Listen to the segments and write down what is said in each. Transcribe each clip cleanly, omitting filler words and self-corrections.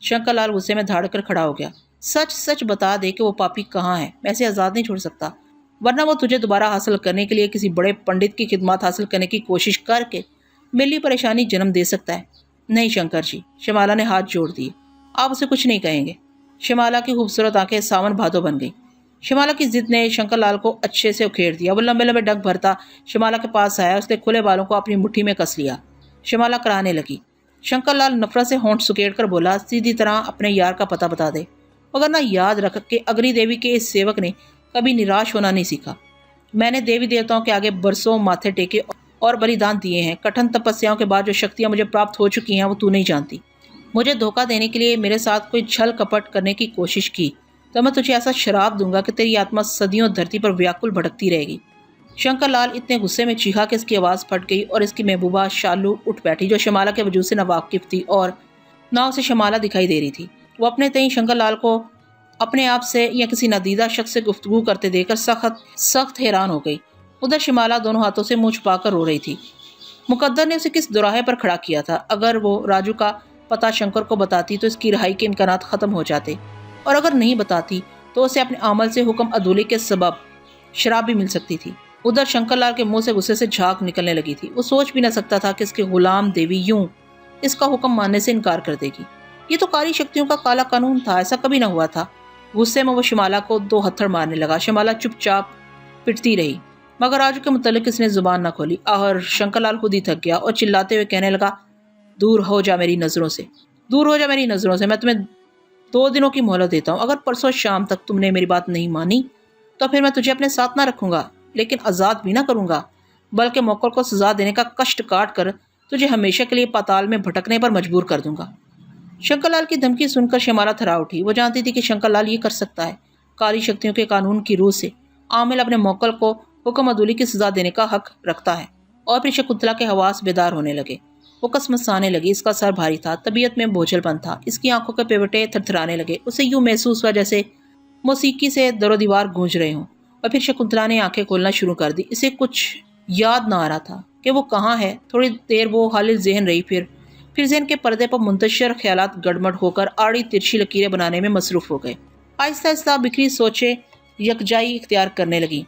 شنکر لال غصے میں دھاڑ کر کھڑا ہو گیا۔ سچ سچ بتا دے کہ وہ پاپی کہاں ہے، میں اسے آزاد نہیں چھوڑ سکتا، ورنہ وہ تجھے دوبارہ حاصل کرنے کے لیے کسی بڑے پنڈت کی خدمات حاصل کرنے کی کوشش کر کے میری پریشانی جنم دے سکتا ہے۔ نہیں شنکر جی، شمالا نے ہاتھ جوڑ دیے، آپ اسے کچھ نہیں کہیں گے۔ شمالا کی خوبصورت آنکھیں ساون بھادو بن گئی۔ شمالا کی ضد نے شنکر لال کو اچھے سے اکھیڑ دیا۔ وہ لمبے لمبے ڈگ بھرتا شمالا کے پاس آیا، اس نے کھلے بالوں کو اپنی مٹھی میں کس لیا۔ شمالا کرانے لگی۔ شنکر لال نفرت سے ہونٹ سکیڑ کر بولا، سیدھی طرح اپنے یار کا پتہ بتا دے، مگر نہ یاد رکھ کہ اگنی دیوی کے اس سیوک نے کبھی نراش ہونا نہیں سیکھا۔ میں نے دیوی دیوتاؤں کے آگے برسوں ماتھے ٹیکے اور بلیدان دیے ہیں۔ کٹھن تپسیاؤں کے بعد جو شکتیاں مجھے پراپت ہو چکی ہیں وہ تو نہیں جانتی۔ مجھے دھوکہ دینے کے لیے میرے ساتھ کوئی چھل کپٹ کرنے کی کوشش کی تو میں تجھے ایسا شراب دوں گا کہ تیری آتما صدیوں دھرتی پر ویاکل بھٹکتی رہے گی۔ شنکر لال اتنے غصے میں چیخا کہ اس کی آواز پھٹ گئی اور اس کی محبوبہ شالو اٹھ بیٹھی، جو شمالا کے وجود سے ناواقف تھی اور نہ اسے شمالا دکھائی دے رہی تھی۔ وہ اپنے تئیں شنکر لال کو اپنے آپ سے یا کسی نادیدہ شخص سے گفتگو کرتے دیکھ کر سخت حیران ہو گئی۔ ادھر شمالا دونوں ہاتھوں سے منہ چھپا کر رو رہی تھی۔ مقدر نے اسے کس دوراہے پر کھڑا کیا تھا؟ اگر وہ راجو کا پتہ شنکر کو بتاتی تو اس کی رہائی کے امکانات ختم ہو جاتے، اور اگر نہیں بتاتی تو اسے اپنے عمل سے حکم عدولی کے سبب شراب بھی مل سکتی تھی۔ ادھر شنکر لال کے منہ سے غصے سے جھاگ نکلنے لگی تھی۔ وہ سوچ بھی نہ سکتا تھا کہ اس کے غلام دیوی یوں اس کا حکم ماننے سے انکار کر دے گی۔ یہ تو کالی شکتیوں کا کالا قانون تھا، ایسا کبھی نہ ہوا تھا۔ غصے میں وہ شمالا کو دو ہتھڑ مارنے لگا۔ شمالا چپ چاپ پٹتی رہی، مگر راجو کے متعلق اس نے زبان نہ کھولی، اور شنکر لال خود ہی تھک گیا اور چلاتے ہوئے کہنے لگا، دور ہو جا میری نظروں سے، دور ہو جا میری نظروں سے۔ میں تمہیں 2 دنوں کی مہلت دیتا ہوں، اگر پرسوں شام تک تم نے میری بات نہیں مانی تو پھر میں تجھے اپنے ساتھ نہ رکھوں گا، لیکن آزاد بھی نہ کروں گا، بلکہ موکل کو سزا دینے کا کشٹ کاٹ کر تجھے ہمیشہ کے لیے پاتال میں بھٹکنے پر مجبور کر دوں گا۔ شنکر لال کی دھمکی سن کر شمالا تھرا اٹھی۔ وہ جانتی تھی کہ شنکر لال یہ کر سکتا ہے۔ کالی شکتیوں کے قانون کی روح سے عامل اپنے موکل کو حکم عدولی کی سزا دینے کا حق رکھتا ہے۔ اور پھر شکنتلا کے حواس بیدار ہونے لگے۔ وہ کسمسانے لگی، اس کا سر بھاری تھا، طبیعت میں بوجھل پن تھا، اس کی آنکھوں کے پیوٹے تھرتھرانے لگے۔ اسے یوں محسوس ہوا جیسے موسیقی سے در و دیوار گونج رہے ہوں۔ اور پھر شکنتلا نے آنکھیں کھولنا شروع کر دی۔ اسے کچھ یاد نہ آ رہا تھا کہ وہ کہاں ہے۔ تھوڑی دیر وہ حال ذہن رہی، پھر ذہن کے پردے پر منتشر خیالات گڑمڑ ہو کر آڑی ترچھی لکیریں بنانے میں مصروف ہو گئے۔ آہستہ آہستہ بکھری سوچیں یکجائی اختیار کرنے لگی۔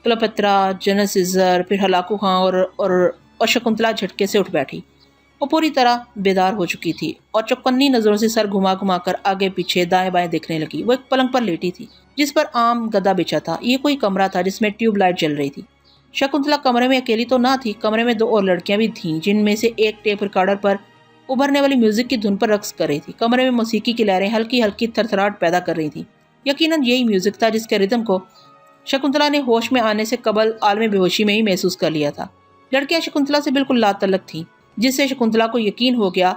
کلوپترا، جنرل سیزر، پھر ہلاکو خاں اور شکنتلا جھٹکے سے اٹھ بیٹھی۔ وہ پوری طرح بیدار ہو چکی تھی اور چوکنی نظروں سے سر گھما گھما کر آگے پیچھے دائیں بائیں دیکھنے لگی۔ وہ ایک پلنگ پر لیٹی تھی جس پر عام گدا بچھا تھا۔ یہ کوئی کمرہ تھا جس میں ٹیوب لائٹ جل رہی تھی۔ شکنتلا کمرے میں اکیلی تو نہ تھی، کمرے میں 2 اور لڑکیاں بھی تھیں، جن میں سے ایک ٹیپ ریکارڈر پر ابھرنے والی میوزک کی دھن پر رقص کر رہی تھی۔ کمرے میں موسیقی کی لہریں ہلکی ہلکی تھرتھراہٹ پیدا کر رہی تھیں۔ یقیناً یہی میوزک تھا جس کے ردم کو شکنتلا نے ہوش میں آنے سے قبل عالم بے ہوشی میں ہی محسوس کر لیا تھا۔ لڑکیاں شکنتلا سے بالکل لا تعلق تھیں، جس سے شکنتلا کو یقین ہو گیا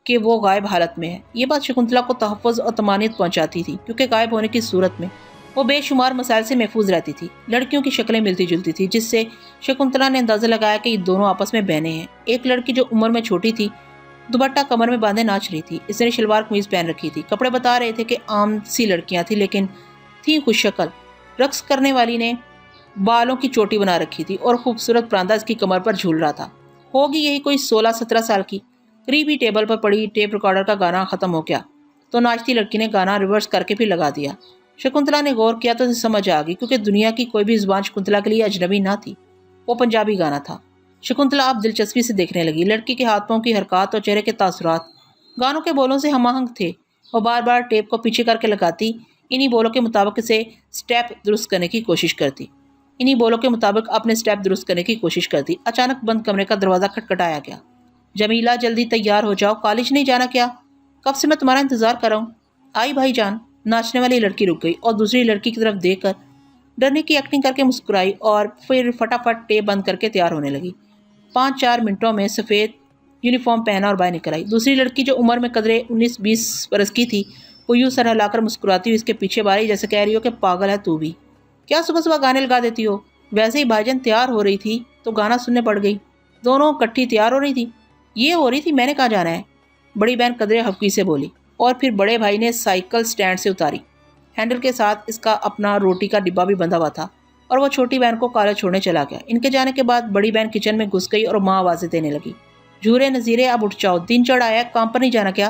کہ وہ غائب حالت میں ہے۔ یہ بات شکنتلا کو تحفظ اور طمانینت پہنچاتی تھی، کیونکہ غائب ہونے کی صورت میں وہ بے شمار مسائل سے محفوظ رہتی تھی۔ لڑکیوں کی شکلیں ملتی جلتی تھی، جس سے شکنتلا نے اندازہ لگایا کہ یہ دونوں آپس میں بہنیں ہیں۔ ایک لڑکی جو عمر میں چھوٹی تھی، دوپٹہ کمر میں باندھے ناچ رہی تھی۔ اس نے شلوار قمیض پہن رکھی تھی۔ کپڑے بتا رہے تھے کہ عام سی لڑکیاں تھیں، لیکن تھیں خوش شکل۔ رقص کرنے والی نے بالوں کی چوٹی بنا رکھی تھی اور خوبصورت پراندہ اس کی کمر پر جھول رہا تھا۔ ہوگی یہی کوئی 16-17 سال کی۔ قریب ہی ٹیبل پر پڑی ٹیپ ریکارڈر کا گانا ختم ہو گیا تو ناچتی لڑکی نے گانا ریورس کر کے پھر لگا دیا۔ شکنتلا نے غور کیا تو اسے سمجھ آ گئی، کیونکہ دنیا کی کوئی بھی زبان شکنتلا کے لیے اجنبی نہ تھی۔ وہ پنجابی گانا تھا۔ شکنتلا اب دلچسپی سے دیکھنے لگی۔ لڑکی کے ہاتھ پاؤں کی حرکات اور چہرے کے تاثرات گانوں کے بولوں سے ہم آہنگ تھے۔ وہ بار بار ٹیپ کو پیچھے کر کے لگاتی، انہی بولوں کے مطابق اسے سٹیپ درست کرنے کی کوشش کرتی۔ اچانک بند کمرے کا دروازہ کھٹکھٹایا گیا۔ جمیلہ، جلدی تیار ہو جاؤ، کالج نہیں جانا کیا؟ کب سے میں تمہارا انتظار کر رہا ہوں۔ آئی بھائی جان۔ ناچنے والی لڑکی رک گئی اور دوسری لڑکی کی طرف دیکھ کر ڈرنے کی ایکٹنگ کر کے مسکرائی اور پھر فٹافٹ ٹیپ بند کر کے تیار ہونے لگی۔ 5-4 منٹوں میں سفید یونیفارم پہنا اور باہر نکل آئی۔ دوسری لڑکی جو عمر میں قدرے 19-20 برس کی تھی، وہ یوں سر ہلا کر مسکراتی ہوئی اس کے پیچھے باری جیسے کہہ رہی ہو کہ پاگل ہے تو بھی، کیا صبح صبح گانے لگا دیتی ہو؟ ویسے ہی بھائی جان تیار ہو رہی تھی تو گانا سننے پڑ گئی۔ دونوں کٹھی تیار ہو رہی تھی؟ یہ ہو رہی تھی، میں نے کہاں جانا ہے، بڑی بہن قدرے حفقی سے بولی، اور پھر بڑے بھائی نے سائیکل سٹینڈ سے اتاری۔ ہینڈل کے ساتھ اس کا اپنا روٹی کا ڈبہ بھی بندھا ہوا تھا، اور وہ چھوٹی بہن کو کالج چھوڑنے چلا گیا۔ ان کے جانے کے بعد بڑی بہن کچن میں گھس گئی اور ماں آوازیں دینے لگی، جھورے نذیرے اب اٹھ جاؤ، دن چڑھ آیا، کام پر نہیں جانا کیا؟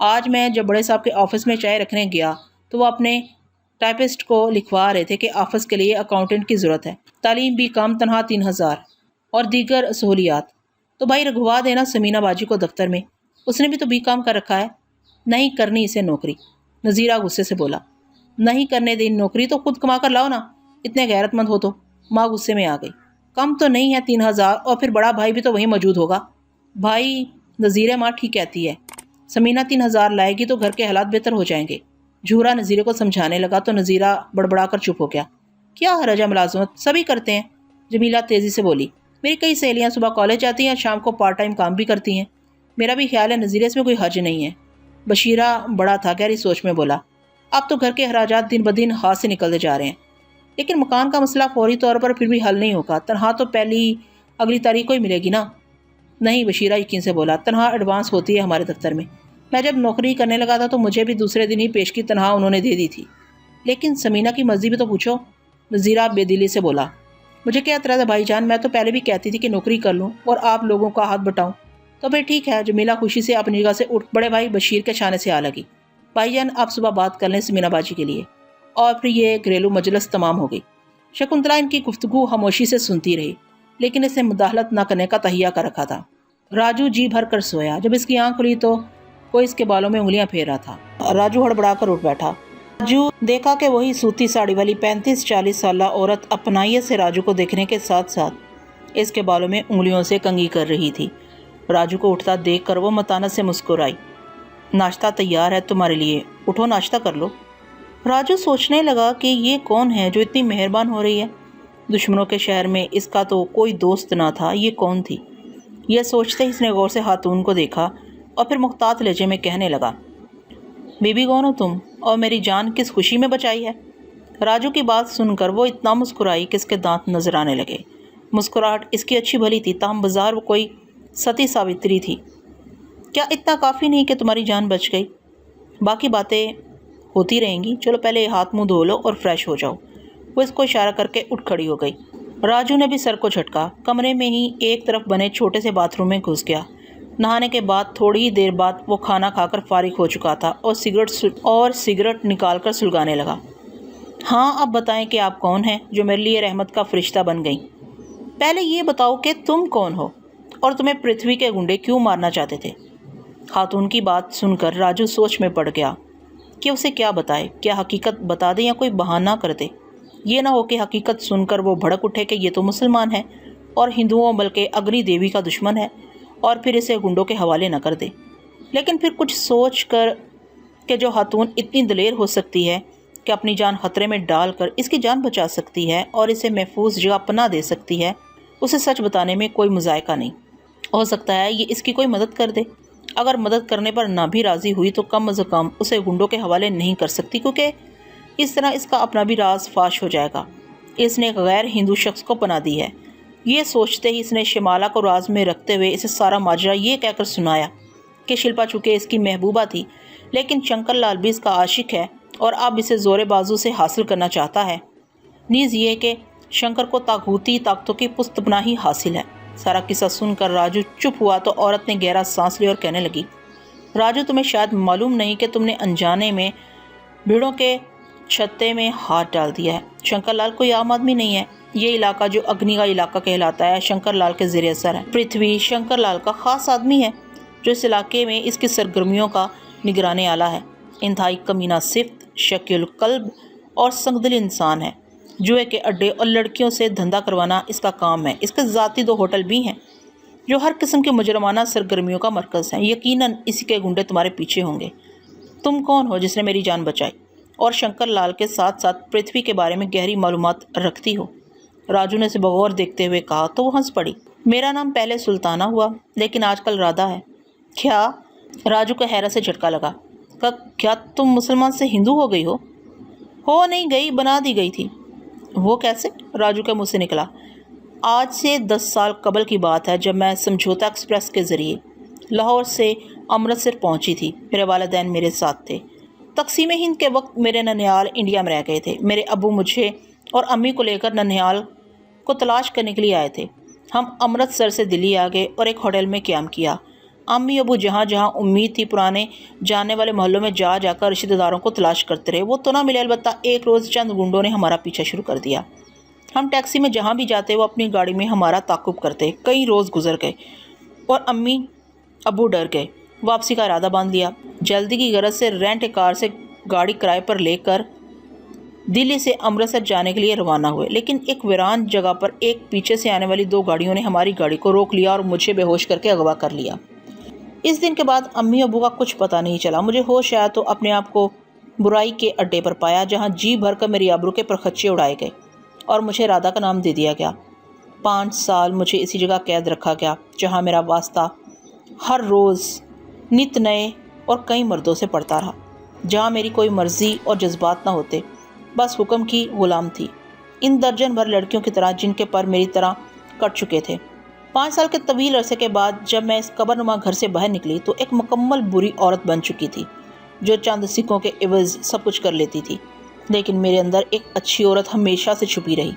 آج میں جب بڑے صاحب کے آفس میں چائے رکھنے گیا تو وہ اپنے ٹائپسٹ کو لکھوا رہے تھے کہ آفس کے لیے اکاؤنٹنٹ کی ضرورت ہے، تعلیم بھی کم، تنہا 3000 اور دیگر سہولیات۔ تو بھائی رگھوا دینا سمینہ باجی کو دفتر میں، اس نے بھی تو بی کام کر رکھا ہے۔ نہیں کرنی اسے نوکری، نذیرہ غصے سے بولا۔ نہیں کرنے دیں نوکری تو خود کما کر لاؤ نا، اتنے غیرت مند ہو تو۔ ماں غصے میں آ گئی۔ کم تو نہیں ہے 3000، اور پھر بڑا بھائی بھی تو وہیں موجود ہوگا۔ بھائی نذیرہ ماں ٹھیک کہتی ہے، سمینہ 3000 لائے گی تو گھر کے حالات بہتر ہو جائیں گے۔ جھورا نذیرے کو سمجھانے لگا تو نذیرہ بڑبڑا کر چپ ہو گیا۔ کیا حرج ہے ملازمت، سبھی کرتے ہیں۔ جمیلہ تیزی سے بولی۔ میری کئی سہیلیاں صبح کالج جاتی ہیں اور شام کو پارٹ ٹائم کام بھی کرتی ہیں۔ میرا بھی خیال ہے نذیرہ، اس میں کوئی حرج نہیں ہے۔ بشیرہ بڑا تھا، گہری سوچ میں بولا۔ اب تو گھر کے اخراجات دن بدن ہاتھ سے نکلتے جا رہے ہیں، لیکن مکان کا مسئلہ فوری طور پر پھر بھی حل نہیں ہوگا۔ تنہا تو اگلی تاریخ کو ہی ملے گی نا۔ نہیں، بشیرہ یقین سے بولا، تنہا ایڈوانس ہوتی ہے ہمارے دفتر میں۔ میں جب نوکری کرنے لگا تھا تو مجھے بھی دوسرے دن ہی پیشگی تنہا انہوں نے دے دی تھی۔ لیکن سمینہ کی مرضی بھی تو پوچھو، نذیرہ بے دلی سے بولا۔ مجھے کیا اعتراض ہے بھائی جان، میں تو پہلے بھی کہتی تھی کہ نوکری کر لوں اور آپ لوگوں کا ہاتھ بٹاؤں۔ تو پھر ٹھیک ہے۔ جمیلہ خوشی سے اپنی جگہ سے اٹھ بڑے بھائی بشیر کے شانے سے آ لگی۔ بھائی جان آپ صبح بات کر لیں سمینہ باجی کے لیے۔ اور پھر یہ گھریلو مجلس تمام ہو گئی۔ شکنتلا ان کی گفتگو خاموشی سے سنتی رہی، لیکن اس نے مداخلت نہ کرنے کا تہیہ کر رکھا تھا۔ راجو جی بھر کر سویا۔ جب اس کی آنکھ کھلی تو کوئی اس کے بالوں میں انگلیاں پھیر رہا تھا۔ راجو ہڑبڑا کر اٹھ بیٹھا۔ راجو دیکھا کہ وہی سوتی ساڑی والی 35-40 سالہ عورت اپنائیت سے راجو کو دیکھنے کے ساتھ ساتھ اس کے بالوں میں انگلیوں سے کنگھی کر رہی تھی۔ راجو کو اٹھتا دیکھ کر وہ متانت سے مسکرائی۔ ناشتہ تیار ہے تمہارے لیے، اٹھو ناشتہ کر لو۔ راجو سوچنے لگا کہ یہ کون ہے جو اتنی مہربان ہو رہی ہے۔ دشمنوں کے شہر میں اس کا تو کوئی دوست نہ تھا، یہ کون تھی؟ یہ سوچتے ہی اس نے غور سے خاتون کو دیکھا اور پھر محتاط لہجے میں کہنے لگا، بی بی کون ہو تم، اور میری جان کس خوشی میں بچائی ہے؟ راجو کی بات سن کر وہ اتنا مسکرائی کہ اس کے دانت نظر آنے لگے۔ مسکراہٹ اس کی اچھی بھلی تھی، تاہم بظاہر وہ کوئی ستی ساوتری تھی۔ کیا اتنا کافی نہیں کہ تمہاری جان بچ گئی؟ باقی باتیں ہوتی رہیں گی، چلو پہلے ہاتھ منہ دھو لو اور فریش ہو جاؤ۔ وہ اس کو اشارہ کر کے اٹھ کھڑی ہو گئی۔ راجو نے بھی سر کو جھٹکا، کمرے میں ہی ایک طرف بنے چھوٹے سے باتھ روم میں گھس گیا۔ نہانے کے بعد تھوڑی ہی دیر بعد وہ کھانا کھا کر فارغ ہو چکا تھا اور سگریٹ نکال کر سلگانے لگا۔ ہاں اب بتائیں کہ آپ کون ہیں جو میرے لیے رحمت کا فرشتہ بن گئیں؟ پہلے یہ بتاؤ کہ تم کون ہو اور تمہیں پرتھوی کے گنڈے کیوں مارنا چاہتے تھے؟ خاتون کی بات سن کر راجو سوچ میں پڑ گیا کہ اسے کیا بتائے، کیا حقیقت بتا دے یا کوئی بہانہ کر دے؟ یہ نہ ہو کہ حقیقت سن کر وہ بھڑک اٹھے کہ یہ تو مسلمان ہے اور ہندوؤں بلکہ اگنی دیوی کا دشمن ہے، اور پھر اسے گنڈوں کے حوالے نہ کر دے۔ لیکن پھر کچھ سوچ کر کہ جو خاتون اتنی دلیر ہو سکتی ہے کہ اپنی جان خطرے میں ڈال کر اس کی جان بچا سکتی ہے اور اسے محفوظ جگہ پناہ دے سکتی ہے، اسے سچ بتانے میں کوئی مذائقہ نہیں۔ ہو سکتا ہے یہ اس کی کوئی مدد کر دے۔ اگر مدد کرنے پر نہ بھی راضی ہوئی تو کم از کم اسے گنڈوں کے حوالے نہیں کر سکتی، کیونکہ اس طرح اس کا اپنا بھی راز فاش ہو جائے گا۔ اس نے ایک غیر ہندو شخص کو پناہ دی ہے۔ یہ سوچتے ہی اس نے شمالہ کو راز میں رکھتے ہوئے اسے سارا ماجرا یہ کہہ کر سنایا کہ شلپا چونکہ اس کی محبوبہ تھی، لیکن شنکر لال بھی اس کا عاشق ہے اور اب اسے زور بازو سے حاصل کرنا چاہتا ہے۔ نیز یہ کہ شنکر کو طاغوتی طاقتوں کی پست پناہی حاصل ہے۔ سارا قصہ سن کر راجو چپ ہوا تو عورت نے گہرا سانس لی اور کہنے لگی، راجو تمہیں شاید معلوم نہیں کہ تم نے انجانے میں بھیڑوں کے چھتے میں ہاتھ ڈال دیا ہے۔ شنکر لال کوئی عام آدمی نہیں ہے۔ یہ علاقہ جو اگنی کا علاقہ کہلاتا ہے شنکر لال کے زیر اثر ہے۔ پرتھوی شنکر لال کا خاص آدمی ہے جو اس علاقے میں اس کی سرگرمیوں کا نگران اعلیٰ ہے۔ انتہائی کمینہ صفت، شکیل قلب اور سنگدل انسان ہے۔ جوئے کے اڈے اور لڑکیوں سے دھندا کروانا اس کا کام ہے۔ اس کے ذاتی 2 ہوٹل بھی ہیں جو ہر قسم کے مجرمانہ سرگرمیوں کا مرکز ہیں۔ یقیناً اسی کے گنڈے تمہارے پیچھے ہوں گے۔ تم کون ہو جس نے میری جان بچائی اور شنکر لال کے ساتھ ساتھ پرتھوی کے بارے میں گہری معلومات رکھتی ہو؟ راجو نے اسے بغور دیکھتے ہوئے کہا تو وہ ہنس پڑی۔ میرا نام پہلے سلطانہ ہوا لیکن آج کل رادھا ہے۔ کیا؟ راجو کو حیرت سے جھٹکا لگا۔ کیا تم مسلمان سے ہندو ہو گئی ہو؟ ہو نہیں گئی، بنا دی گئی تھی۔ وہ کیسے؟ راجو کے منہ سے نکلا۔ آج سے 10 سال قبل کی بات ہے جب میں سمجھوتا ایکسپریس کے ذریعے لاہور سے امرتسر پہنچی تھی۔ میرے والدین میرے ساتھ تھے۔ تقسیم ہند کے وقت میرے ننیال انڈیا میں رہ گئے تھے۔ میرے ابو مجھے اور امی کو لے کر ننیال کو تلاش کرنے کے لیے آئے تھے۔ ہم امرتسر سے دلی آ گئے اور ایک ہوٹل میں قیام کیا۔ امی ابو جہاں جہاں امید تھی پرانے جاننے والے محلوں میں جا جا کر رشتہ داروں کو تلاش کرتے رہے، وہ تو نہ ملے۔ البتہ ایک روز چند گنڈوں نے ہمارا پیچھا شروع کر دیا۔ ہم ٹیکسی میں جہاں بھی جاتے وہ اپنی گاڑی میں ہمارا تعاقب کرتے۔ کئی روز گزر گئے اور امی ابو ڈر گئے، واپسی کا ارادہ باندھ لیا۔ جلدی کی غرض سے رینٹ کار سے گاڑی کرائے پر لے کر دلی سے امرتسر جانے کے لیے روانہ ہوئے، لیکن ایک ویران جگہ پر ایک پیچھے سے آنے والی 2 گاڑیوں نے ہماری گاڑی کو روک لیا اور مجھے بے ہوش کر کے اغوا کر لیا۔ اس دن کے بعد امی ابو کا کچھ پتہ نہیں چلا۔ مجھے ہوش آیا تو اپنے آپ کو برائی کے اڈے پر پایا، جہاں جی بھر کر میری آبرو کے پرخچے اڑائے گئے اور مجھے رادھا کا نام دے دیا گیا۔ 5 سال مجھے اسی جگہ قید رکھا گیا، جہاں میرا واسطہ ہر روز نت نئے اور کئی مردوں سے پڑتا رہا، جہاں میری کوئی مرضی اور جذبات نہ ہوتے، بس حکم کی غلام تھی، ان درجن بھر لڑکیوں کی طرح جن کے پر میری طرح کٹ چکے تھے۔ 5 سال کے طویل عرصے کے بعد جب میں اس قبرنما گھر سے باہر نکلی تو ایک مکمل بری عورت بن چکی تھی، جو چند سکوں کے عوض سب کچھ کر لیتی تھی، لیکن میرے اندر ایک اچھی عورت ہمیشہ سے چھپی رہی۔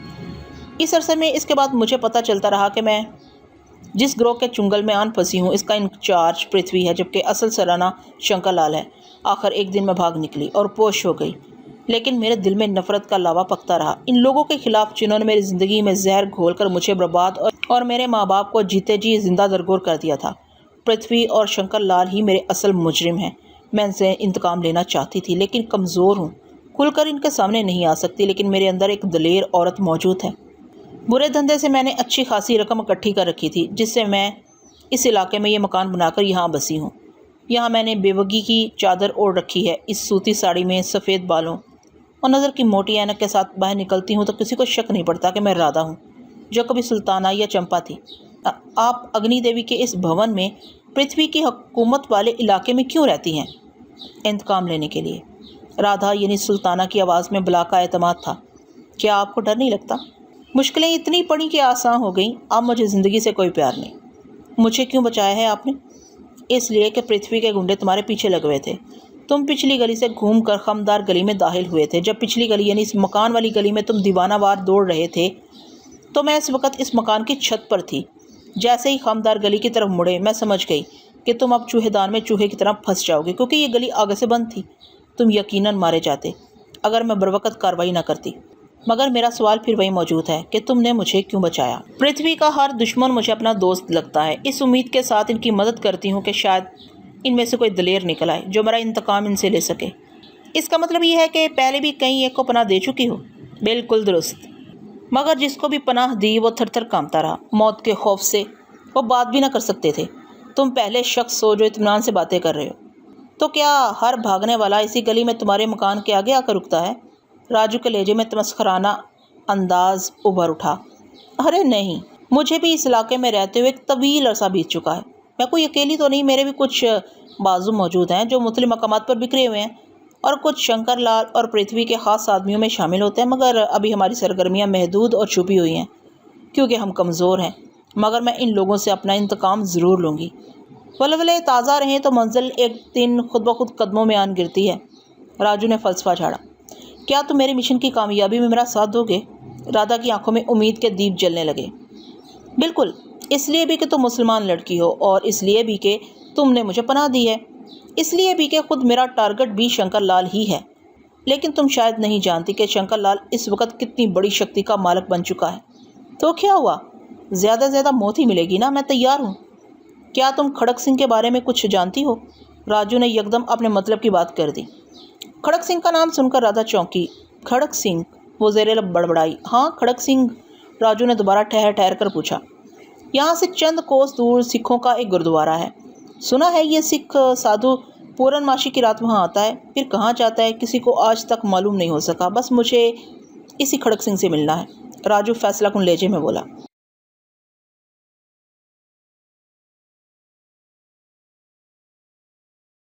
اس عرصے میں اس کے بعد مجھے پتہ چلتا رہا کہ میں جس گروہ کے چنگل میں آن پھنسی ہوں اس کا انچارج پرتھوی ہے، جبکہ اصل سرانہ شنکر لال ہے۔ آخر ایک دن میں بھاگ نکلی اور پوش ہو گئی، لیکن میرے دل میں نفرت کا لاوا پکتا رہا، ان لوگوں کے خلاف جنہوں نے میری زندگی میں زہر گھول کر مجھے برباد اور میرے ماں باپ کو جیتے جی زندہ درگور کر دیا تھا۔ پرتھوی اور شنکر لال ہی میرے اصل مجرم ہیں۔ میں ان سے انتقام لینا چاہتی تھی، لیکن کمزور ہوں، کھل کر ان کے سامنے نہیں آ سکتی، لیکن میرے اندر ایک دلیر عورت موجود ہے۔ برے دھندے سے میں نے اچھی خاصی رقم اکٹھی کر رکھی تھی، جس سے میں اس علاقے میں یہ مکان بنا کر یہاں بسی ہوں۔ یہاں میں نے بیوگی کی چادر اوڑھ رکھی ہے، اس سوتی ساڑی میں سفید بالوں اور نظر کی موٹی اینک کے ساتھ باہر نکلتی ہوں تو کسی کو شک نہیں پڑتا کہ میں رادھا ہوں، جو کبھی سلطانہ یا چمپا تھی۔ آپ اگنی دیوی کے اس بھون میں پرتھوی کی حکومت والے علاقے میں کیوں رہتی ہیں؟ انتقام لینے کے لیے۔ رادھا یعنی سلطانہ کی آواز میں بلا کا اعتماد تھا۔ کیا آپ کو ڈر نہیں لگتا؟ مشکلیں اتنی پڑی کہ آسان ہو گئیں، اب مجھے زندگی سے کوئی پیار نہیں۔ مجھے کیوں بچایا ہے آپ نے؟ اس لیے کہ پرتھوی کے گنڈے تمہارے پیچھے لگے ہوئے تھے۔ تم پچھلی گلی سے گھوم کر خمدار گلی میں داخل ہوئے تھے۔ جب پچھلی گلی یعنی اس مکان والی گلی میں تم دیوانہ وار دوڑ رہے تھے تو میں اس وقت اس مکان کی چھت پر تھی۔ جیسے ہی خمدار گلی کی طرف مڑے میں سمجھ گئی کہ تم اب چوہے دان میں چوہے کی طرح پھنس جاؤ گے، کیونکہ یہ گلی آگے سے بند تھی۔ تم یقیناً مارے جاتے اگر میں بروقت کارروائی نہ کرتی، مگر میرا سوال پھر وہی موجود ہے کہ تم نے مجھے کیوں بچایا؟ پرتھوی کا ہر دشمن مجھے اپنا دوست لگتا ہے، اس امید کے ساتھ ان کی مدد کرتی ہوں کہ شاید ان میں سے کوئی دلیر نکل آئے جو میرا انتقام ان سے لے سکے۔ اس کا مطلب یہ ہے کہ پہلے بھی کہیں ایک کو پناہ دے چکی ہو؟ بالکل درست، مگر جس کو بھی پناہ دی وہ تھر تھر کانپتا رہا، موت کے خوف سے وہ بات بھی نہ کر سکتے تھے۔ تم پہلے شخص ہو جو اطمینان سے باتیں کر رہے ہو، تو کیا ہر بھاگنے والا اسی گلی میں تمہارے مکان کے آگے آ کر رکتا ہے؟ راجو کے لہجے میں تمسخرانہ انداز ابھر اٹھا۔ ارے نہیں، مجھے بھی اس علاقے میں رہتے ہوئے ایک طویل عرصہ بیت چکا ہے۔ میں کوئی اکیلی تو نہیں، میرے بھی کچھ بازو موجود ہیں جو مختلف مقامات پر بکھرے ہوئے ہیں، اور کچھ شنکر لال اور پرتھوی کے خاص آدمیوں میں شامل ہوتے ہیں، مگر ابھی ہماری سرگرمیاں محدود اور چھپی ہوئی ہیں کیونکہ ہم کمزور ہیں۔ مگر میں ان لوگوں سے اپنا انتقام ضرور لوں گی۔ ولولے تازہ رہیں تو منزل ایک دن خود بخود قدموں میں آن گرتی ہے۔ راجو نے فلسفہ جھاڑا۔ کیا تم میرے مشن کی کامیابی میں میرا ساتھ دو گے؟ رادھا کی آنکھوں میں امید کے دیپ جلنے لگے۔ بالکل، اس لیے بھی کہ تم مسلمان لڑکی ہو، اور اس لیے بھی کہ تم نے مجھے پناہ دی ہے، اس لیے بھی کہ خود میرا ٹارگٹ بھی شنکر لال ہی ہے۔ لیکن تم شاید نہیں جانتی کہ شنکر لال اس وقت کتنی بڑی شکتی کا مالک بن چکا ہے۔ تو کیا ہوا؟ زیادہ سے زیادہ موت ہی ملے گی نا، میں تیار ہوں۔ کیا تم کھڑک سنگھ کے بارے میں کچھ جانتی ہو؟ راجو نے یکدم اپنے مطلب کی بات کر دی۔ کھڑک سنگھ کا نام سن کر رادھا چونکی۔ کھڑک سنگھ؟ وہ زیر لب بڑبڑائی۔ ہاں، کھڑک سنگھ، راجو نے دوبارہ ٹھہر ٹھہر کر پوچھا۔ یہاں سے چند کوس دور سکھوں کا ایک گردوارہ ہے، سنا ہے یہ سکھ سادھو پورن ماشی کی رات وہاں آتا ہے، پھر کہاں جاتا ہے کسی کو آج تک معلوم نہیں ہو سکا۔ بس مجھے اسی کھڑک سنگھ سے ملنا ہے، راجو فیصلہ کن لہجے میں بولا۔